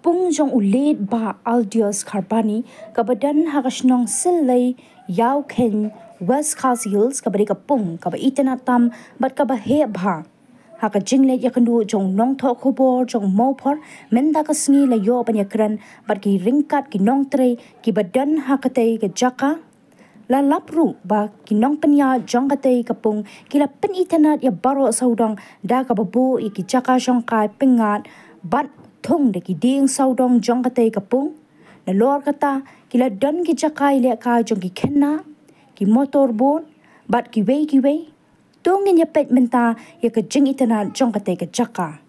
kapung jong ulit ba Aldios Karbani kabadan hakasnong silay yaw ken West Coast Hills kabari kapung kaba itanatam bat kaba he ba haka jinglet yakandu jong nong tho khobor jong mopor menda kasngi la yo panyakran bat ki ringkat ki nong tre ki badan hakate ke jaka la lapru ba kinong penya jong kate kapung kila pen itanat ya baro saudong da kababu iki jaka jong kai pengat bat thong de ki ding saudong jong kate kapung na lor kata kila don ki jakai le ka jong ki khenna ki motor bon bat ki wei tongin ya pet menta ya ke jing itana jong kate ke jaka.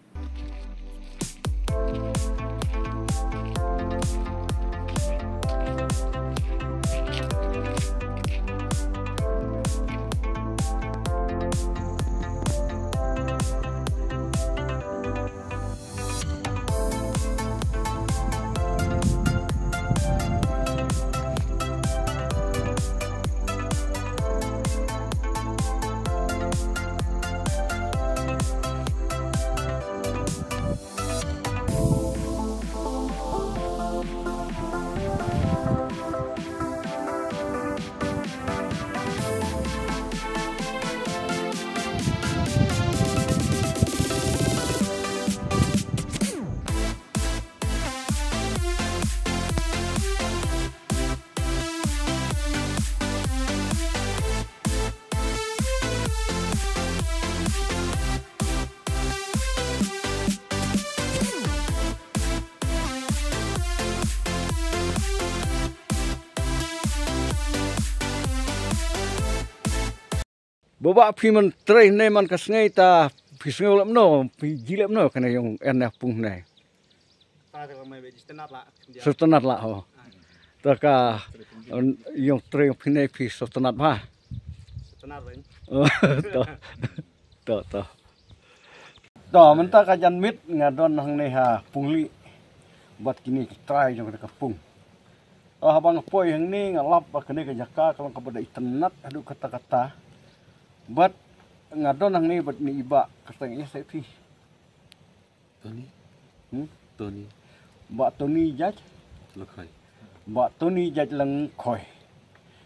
Bawa piman tray ne man kasngai ta pisngol no jilep no kana yung enah pung nai. Sotanat la ho. Taka yung tray pinai pi sotanat ba. Sotanat ring. To. To menta kajan mit ngadon hang ne ha pungli. Buat kini try yung kapung. Habang poi hang ni ngalap kene ka jaka kalau kepada itanat adu kata-kata. But ngadon nang ni bat ni iba katanya saya pi. Tony. Ba Tony jaj Lekhoi. Ba Tony jaj lang khoi.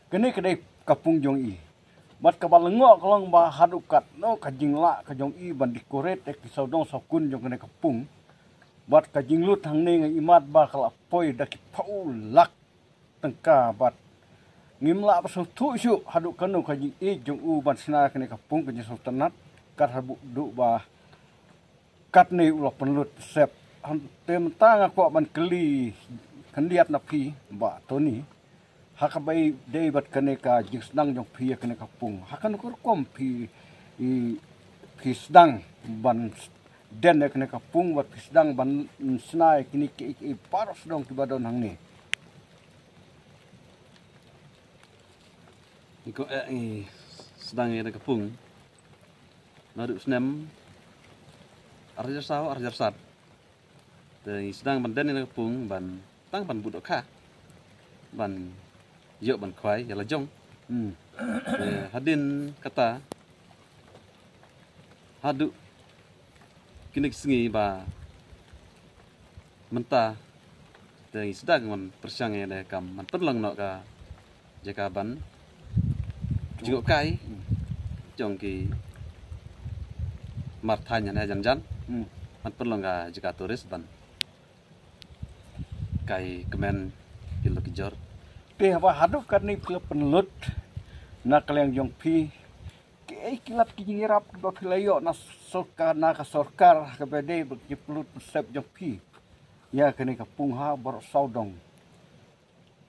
Kene kedai kapung jong i. Bat kabal ngok kalong ba hadukat no kajing la ka jong i ban dikoret ek saudong sokun jong kene kapung. Bat kajing lut hang ni ngai imat ba kala poi dak paul lak tengka bat ngimla pasal tu isu haduk kanu kaji jong u ban sna kene kapung kaji sultanat kat habu du ba kat ni ulah penlut sep tem tang aku ban keli kandiat na pi ba Tony hakabai dei bat kene ka jing sedang jong pi kene kapung hakan kur kom pi sedang ban den kene kapung bat pi sedang ban sna kini ki paros dong ki badon hang ni. Iko sedang ada kapung. Naduk senem arjar sat. Dari sedang banden ada kapung ban tang ban budok kha. Ban yok ban khwai yala jong. Hadin kata haduk kini sengi ba menta dari sedang man persiang ada kam man perlang nak ka jaka ban jenguk kai jong ki marthanya na jan man perlong ga jika turis ban kai kemen kilo kijor Te apa haduk kan ni pila penelut na kaliang jong pi kilat kijirap ba pilayo na sorkar na ka sorkar ka bede bagi pelut sep jong pi ya kene kapung ha bar saudong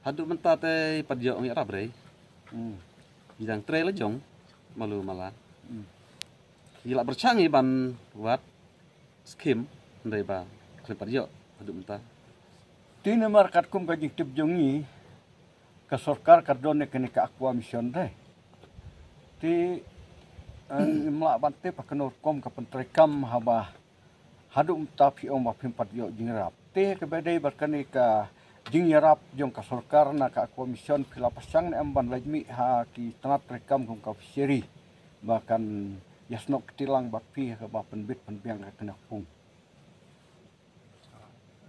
haduk menta te padyo ngi arab re bidang trail jong malu mala gila bercangi ban buat skim ndai ba klepat yo haduk menta tine markat kum ka jing tip jongi ka sorkar ka done kene ka aqua mission deh ti imla bante pakenor kom ka pentrekam haba haduk menta pi om ba pimpat yo jingrap te ke bedai barkane ka jing yarap jong ka sorkar na ka komision pila pasang na amban lajmi ha ki tanat rekam kum ka fishery bahkan yasnok tilang bapi ka ba penbit penbiang ka kena pung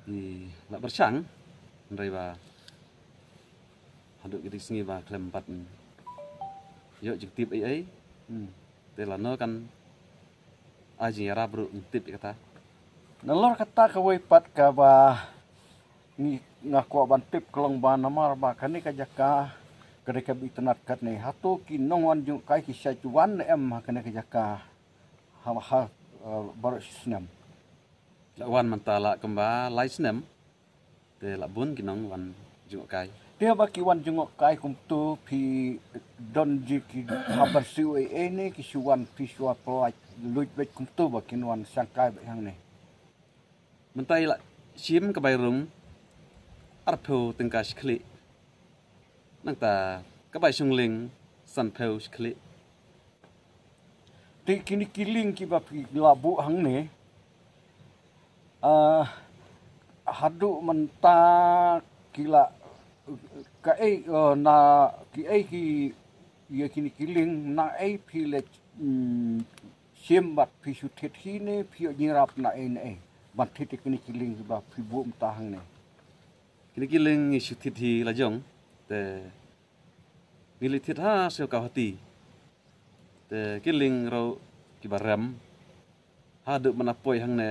di la bercang ndai ba haduk kita singi ba kelempat yo jik tip ai te la no kan aji ra bro tip kata nalor kata ka wei pat ka ba ni ngaku ban tip kelong ba namar ba kani ka jaka kare ka bi tenat kat ne hatu ki nongwan jung kai ki sa chuan em kani ka jaka ha bar snam la wan mantala kemba lai snem te la bun kinong wan jung kai dia ba ki wan jung kai kum tu pi don ji ki habar siu e ne ki suwan pi suwa plai luit bet kum tu ba kin wan sang kai ba hang ne mentai la sim ke bai rum arpho tengka skli nang ta ke bai sungling san pheu skli ti kini kiling ki ba pi labu hang ne hadu menta kila ka na ki ya kini kiling na pi le simbat pi sutet hine pi nyirap na ne ban titik kini kiling ba pi bu mta hang ne kini kiling sutit hi la jong te ngili thit ha seo ka hati te kiling ro ki baram hadu manapoi hang ne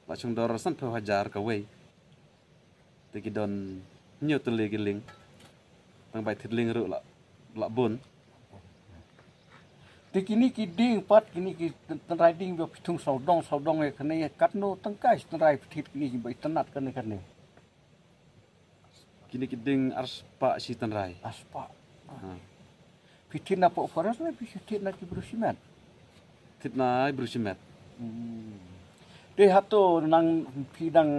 la chung dor san pheu hajar ka wei te ki don nhiều tuần lễ kiling tang bai thit ling ro la bun ti kini ki ding pat kini ki tan riding ba thung sau dong e kane kat no tang kai tan rai thit kini ba tanat kane kini ki ding ars pa si tan rai aspa pitin apa faras na pitin na ki brusimat thit na brusimet de hato nang pidang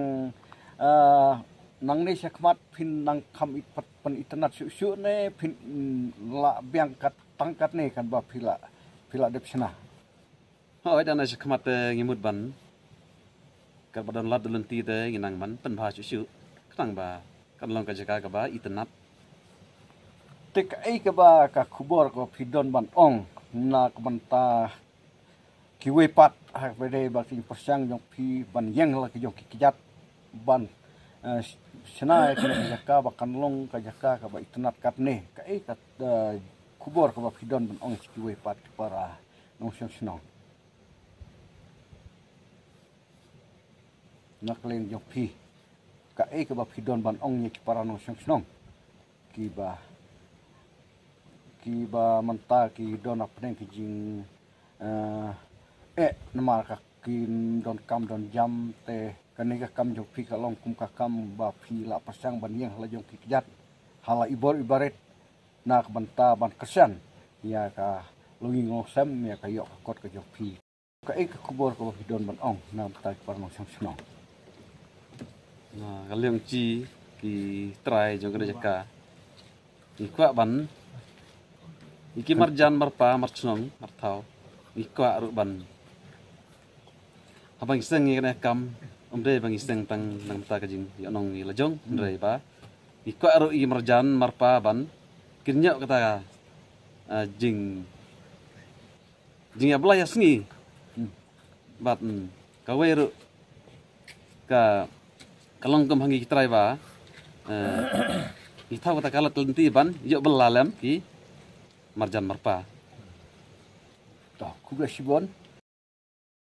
nang ne sakmat pin nang kam it pat pan itanat su ne pin la biang kat tangkat ne kan ba pila depsna hoi dan as khamat ngimut ban ka badan lat lenti te nginang ban pen bha su khang ba kan long ka jaka ka ba itanat tek ai ka ba ka khubor ko pidon ban ong na ka banta ki we pat ha bede ba ki persang jong pi ban yang la ki jong ki kijat ban sena ka jaka ba kan long ka jaka ka ba itanat kat ne ka ai ka khubor ka ba pidon ban ong ki we pat para nong snong naklen jong pi ka ai ka ba pidon ban ong ni ki para nong snong ki ba manta ki don apne ki jing namar ka kin don kam don jam te kanika kam jok pi ka long kum ka kam ba pi la pasang ban yang la jong ki kijat hala ibaret na ka banta ban kesan ya ka lungi ngosem ya ka yok kot ka jok pi ka ka kubor ka ba don ban ong na ta par no sang snong na kaliang chi ki try jong ka jaka ikwa ban iki marjan marpa marchnong marthau ikwa ru ban abang iseng ni kana kam omde bang iseng tang nang ta ka jing yo nong ni lajong ndrei ba ikwa ru i marjan marpa ban kinyo kata jing ablay asngi bat ka weru ka kalong kam hangi kitrai ba itau kata kalat lenti ban yo belalem ki marjan marpa ta kubra sibon